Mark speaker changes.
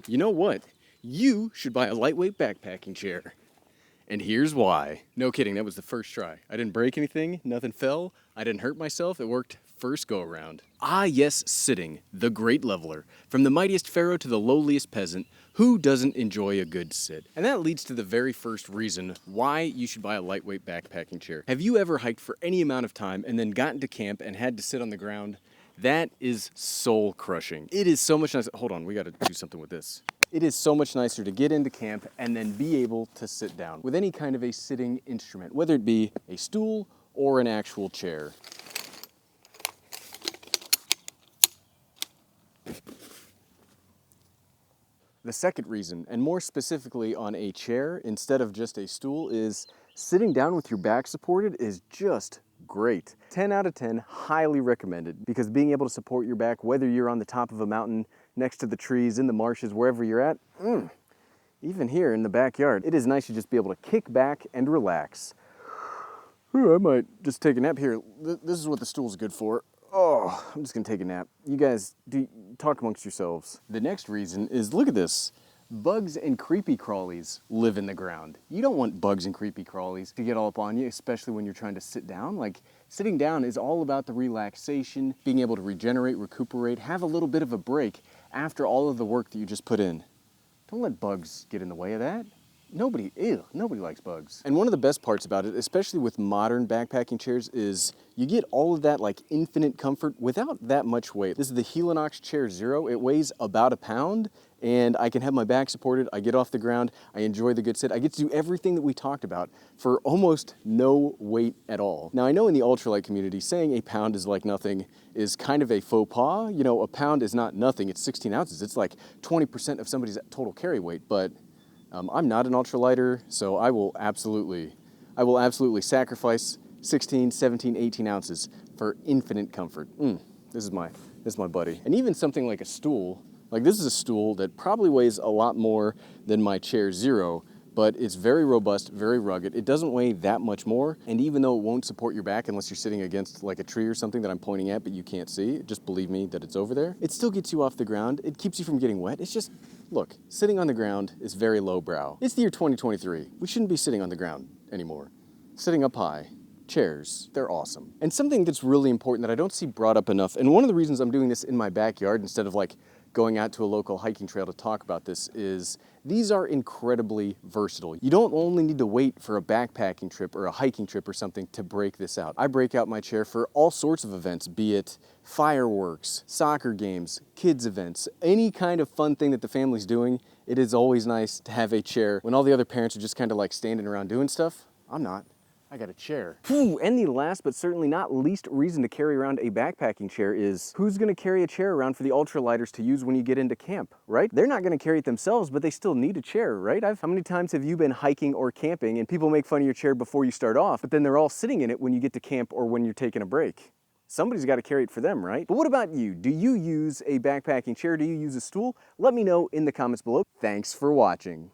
Speaker 1: You know what? You should buy a lightweight backpacking chair. And here's why. No kidding, that was the first try. I didn't break anything, nothing fell, I didn't hurt myself, it worked first go around. Ah yes, sitting, the great leveler. From the mightiest pharaoh to the lowliest peasant, who doesn't enjoy a good sit? And that leads to the very first reason why you should buy a lightweight backpacking chair. Have you ever hiked for any amount of time and then gotten to camp and had to sit on the ground? That is soul crushing. It is so much nicer. Hold on, we gotta do something with this. It is so much nicer to get into camp and then be able to sit down with any kind of a sitting instrument, whether it be a stool or an actual chair. The second reason, and more specifically on a chair instead of just a stool, is sitting down with your back supported is just great. 10 out of 10, highly recommended, because being able to support your back, whether you're on the top of a mountain, next to the trees, in the marshes, wherever you're at, even here in the backyard, it is nice to just be able to kick back and relax. Ooh, I might just take a nap here. This is what the stool's good for. Oh, I'm just gonna take a nap. You guys, talk amongst yourselves. The next reason is, look at this. Bugs and creepy crawlies live in the ground. You don't want bugs and creepy crawlies to get all up on you, especially when you're trying to sit down. Like, sitting down is all about the relaxation, being able to regenerate, recuperate, have a little bit of a break after all of the work that you just put in. Don't let bugs get in the way of that. Nobody likes bugs. And one of the best parts about it, especially with modern backpacking chairs, is you get all of that like infinite comfort without that much weight. This is the Helinox Chair Zero. It weighs about a pound, and I can have my back supported. I get off the ground. I enjoy the good sit. I get to do everything that we talked about for almost no weight at all. Now, I know in the ultralight community, saying a pound is like nothing is kind of a faux pas. You know, a pound is not nothing. It's 16 ounces. It's like 20% of somebody's total carry weight, but I'm not an ultralighter, so I will absolutely sacrifice 16, 17, 18 ounces for infinite comfort. This is my buddy. And even something like a stool, like this is a stool that probably weighs a lot more than my Chair Zero, but it's very robust, very rugged. It doesn't weigh that much more, and even though it won't support your back unless you're sitting against like a tree or something that I'm pointing at but you can't see, just believe me that it's over there, it still gets you off the ground. It keeps you from getting wet. It's just, look, sitting on the ground is very lowbrow. It's the year 2023. We shouldn't be sitting on the ground anymore. Sitting up high. Chairs, they're awesome. And something that's really important that I don't see brought up enough, and one of the reasons I'm doing this in my backyard instead of like going out to a local hiking trail to talk about this, is these are incredibly versatile. You don't only need to wait for a backpacking trip or a hiking trip or something to break this out. I break out my chair for all sorts of events, be it fireworks, soccer games, kids events, any kind of fun thing that the family's doing. It is always nice to have a chair when all the other parents are just kind of like standing around doing stuff. I'm not. I got a chair. And the last but certainly not least reason to carry around a backpacking chair is, who's gonna carry a chair around for the ultralighters to use when you get into camp, right? They're not gonna carry it themselves, but they still need a chair, right? How many times have you been hiking or camping and people make fun of your chair before you start off, but then they're all sitting in it when you get to camp or when you're taking a break? Somebody's got to carry it for them, right? But what about you? Do you use a backpacking chair? Do you use a stool? Let me know in the comments below. Thanks for watching.